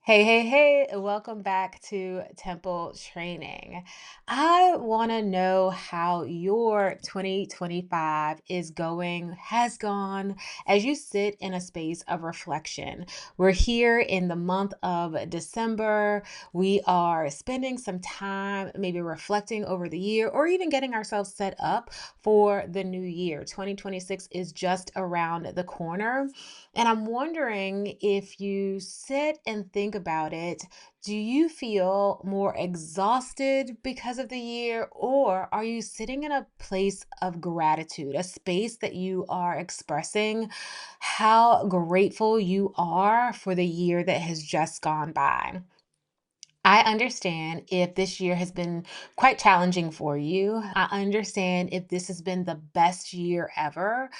Hey, welcome back to Temple Training. I want to know how your 2025 is going, has gone as you sit in a space of reflection. We're here in the month of December. We are spending some time maybe reflecting over the year or even getting ourselves set up for the new year. 2026 is just around the corner. And I'm wondering if you sit and think about it, do you feel more exhausted because of the year, or are you sitting in a place of gratitude, a space that you are expressing how grateful you are for the year that has just gone by? I understand if this year has been quite challenging for you. I understand if this has been the best year ever.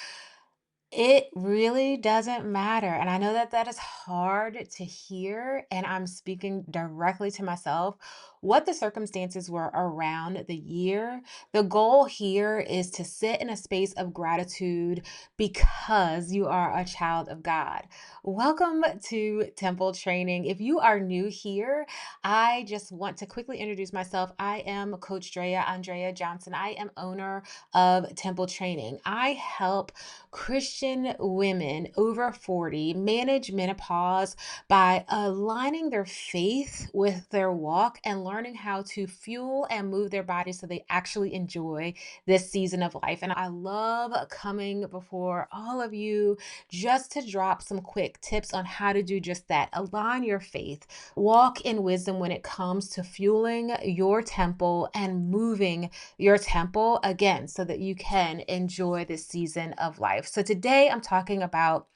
It really doesn't matter, and I know that that is hard to hear, and I'm speaking directly to myself. What the circumstances were around the year, the goal here is to sit in a space of gratitude because you are a child of God. Welcome to Temple Training. If you are new here, I just want to quickly introduce myself. I am Coach Andrea Johnson. I am owner of Temple Training. I help Christian women over 40 manage menopause by aligning their faith with their walk and learning how to fuel and move their bodies so they actually enjoy this season of life. And I love coming before all of you just to drop some quick tips on how to do just that. Align your faith, walk in wisdom when it comes to fueling your temple and moving your temple again so that you can enjoy this season of life. So today I'm talking about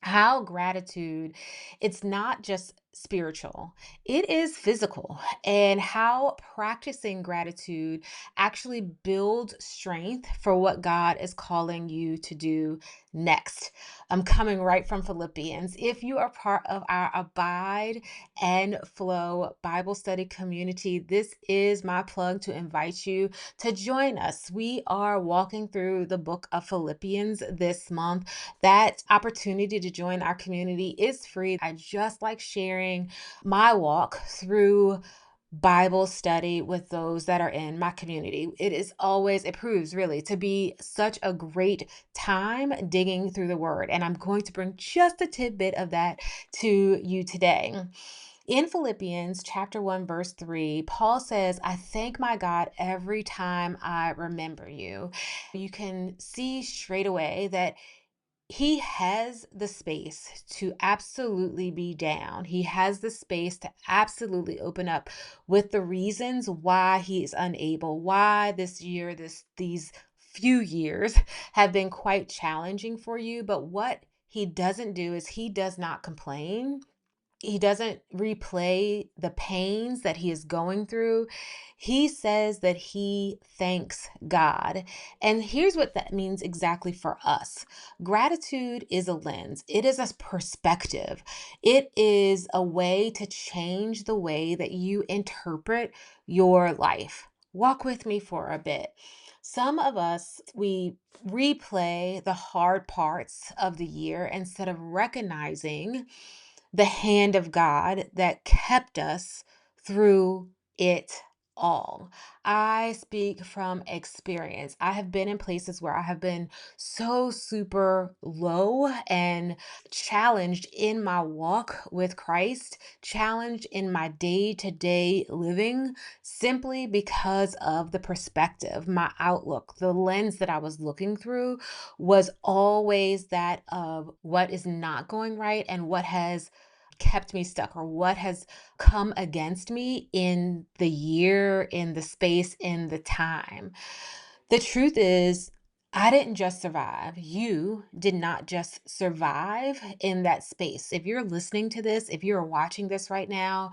how gratitude, it's not just spiritual, it is physical, and how practicing gratitude actually builds strength for what God is calling you to do next. I'm coming right from Philippians. If you are part of our Abide and Flow Bible study community, this is my plug to invite you to join us. We are walking through the book of Philippians this month. That opportunity to join our community is free. I just like sharing my walk through Bible study with those that are in my community. It is always, it proves really to be such a great time digging through the word. And I'm going to bring just a tidbit of that to you today. In Philippians chapter 1, verse 3, Paul says, I thank my God every time I remember you. You can see straight away that he has the space to absolutely be down. He has the space to absolutely open up with the reasons why he is unable, why this year, these few years have been quite challenging for you. But what he doesn't do is he does not complain. He doesn't replay the pains that he is going through. He says that he thanks God. And here's what that means exactly for us. Gratitude is a lens. It is a perspective. It is a way to change the way that you interpret your life. Walk with me for a bit. Some of us, we replay the hard parts of the year instead of recognizing the hand of God that kept us through it all. I speak from experience. I have been in places where I have been so super low and challenged in my walk with Christ, challenged in my day to day living, simply because of the perspective, my outlook, the lens that I was looking through was always that of what is not going right and what has kept me stuck or what has come against me in the year, in the space, in the time. The truth is, I didn't just survive. You did not just survive in that space. If you're listening to this, if you're watching this right now,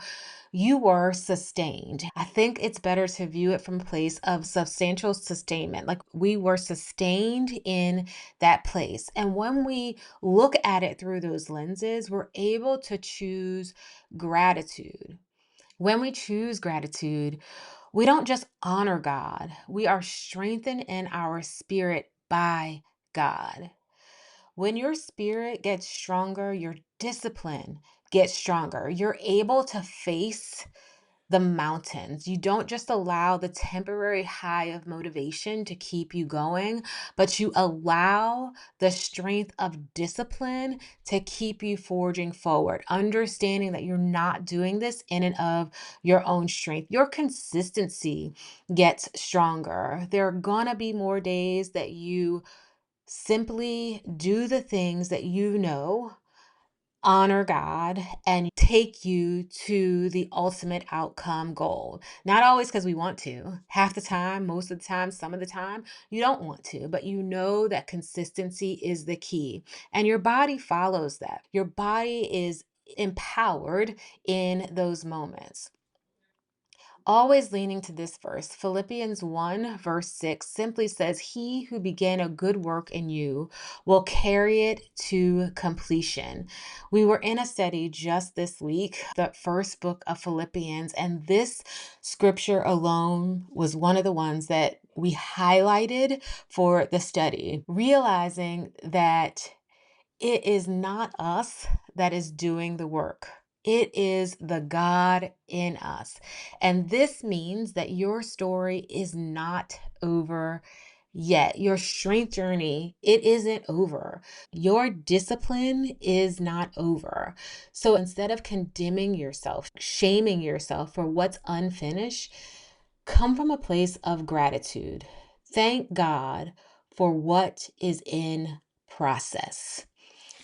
you were sustained. I think it's better to view it from a place of substantial sustainment. Like we were sustained in that place. And when we look at it through those lenses, we're able to choose gratitude. When we choose gratitude, we don't just honor God, we are strengthened in our spirit by God. When your spirit gets stronger, your discipline get stronger. You're able to face the mountains. You don't just allow the temporary high of motivation to keep you going, but you allow the strength of discipline to keep you forging forward, understanding that you're not doing this in and of your own strength. Your consistency gets stronger. There are gonna be more days that you simply do the things that you know honor God and take you to the ultimate outcome goal. Not always because we want to. Half the time, most of the time, some of the time, you don't want to, but you know that consistency is the key. And your body follows that. Your body is empowered in those moments. Always leaning to this verse, Philippians 1, verse 6 simply says, "He who began a good work in you will carry it to completion." We were in a study just this week, the first book of Philippians, and this scripture alone was one of the ones that we highlighted for the study, realizing that it is not us that is doing the work. It is the God in us. And this means that your story is not over yet. Your strength journey, it isn't over. Your discipline is not over. So instead of condemning yourself, shaming yourself for what's unfinished, come from a place of gratitude. Thank God for what is in process.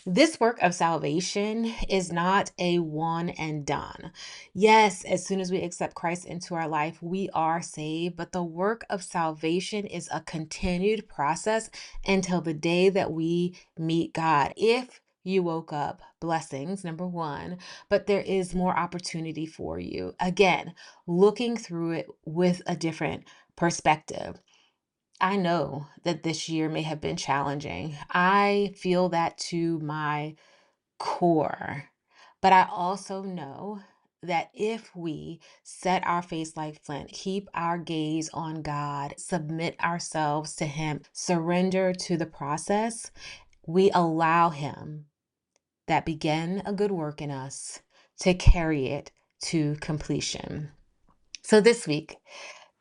This work of salvation is not a one and done. Yes, as soon as we accept Christ into our life, we are saved, but the work of salvation is a continued process until the day that we meet God. If you woke up, blessings, number one, but there is more opportunity for you. Again, looking through it with a different perspective. I know that this year may have been challenging. I feel that to my core. But I also know that if we set our face like flint, keep our gaze on God, submit ourselves to Him, surrender to the process, we allow Him that began a good work in us to carry it to completion. So this week,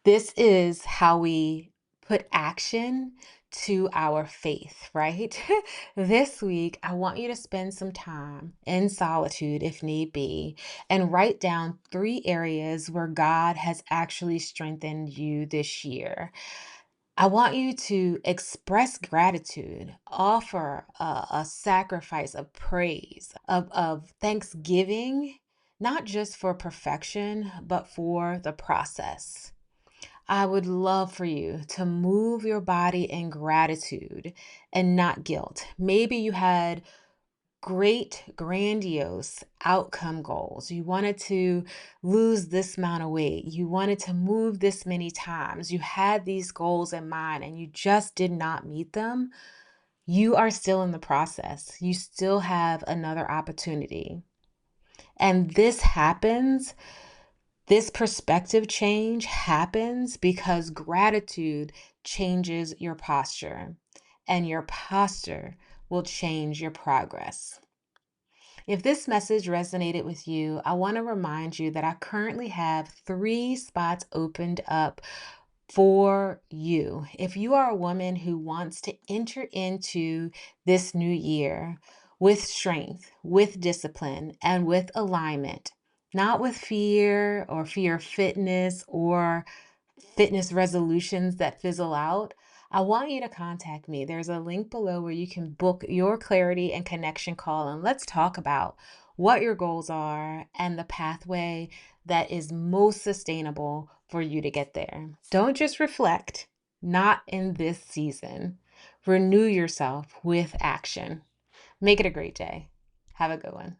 this is how we put action to our faith, right? This week, I want you to spend some time in solitude if need be and write down 3 areas where God has actually strengthened you this year. I want you to express gratitude, offer a sacrifice of praise, of thanksgiving, not just for perfection, but for the process. I would love for you to move your body in gratitude and not guilt. Maybe you had great, grandiose outcome goals. You wanted to lose this amount of weight. You wanted to move this many times. You had these goals in mind and you just did not meet them. You are still in the process. You still have another opportunity. And this perspective change happens because gratitude changes your posture, and your posture will change your progress. If this message resonated with you, I want to remind you that I currently have 3 spots opened up for you. If you are a woman who wants to enter into this new year with strength, with discipline, and with alignment, not with fear or fear of fitness or fitness resolutions that fizzle out, I want you to contact me. There's a link below where you can book your clarity and connection call, and let's talk about what your goals are and the pathway that is most sustainable for you to get there. Don't just reflect, not in this season. Renew yourself with action. Make it a great day. Have a good one.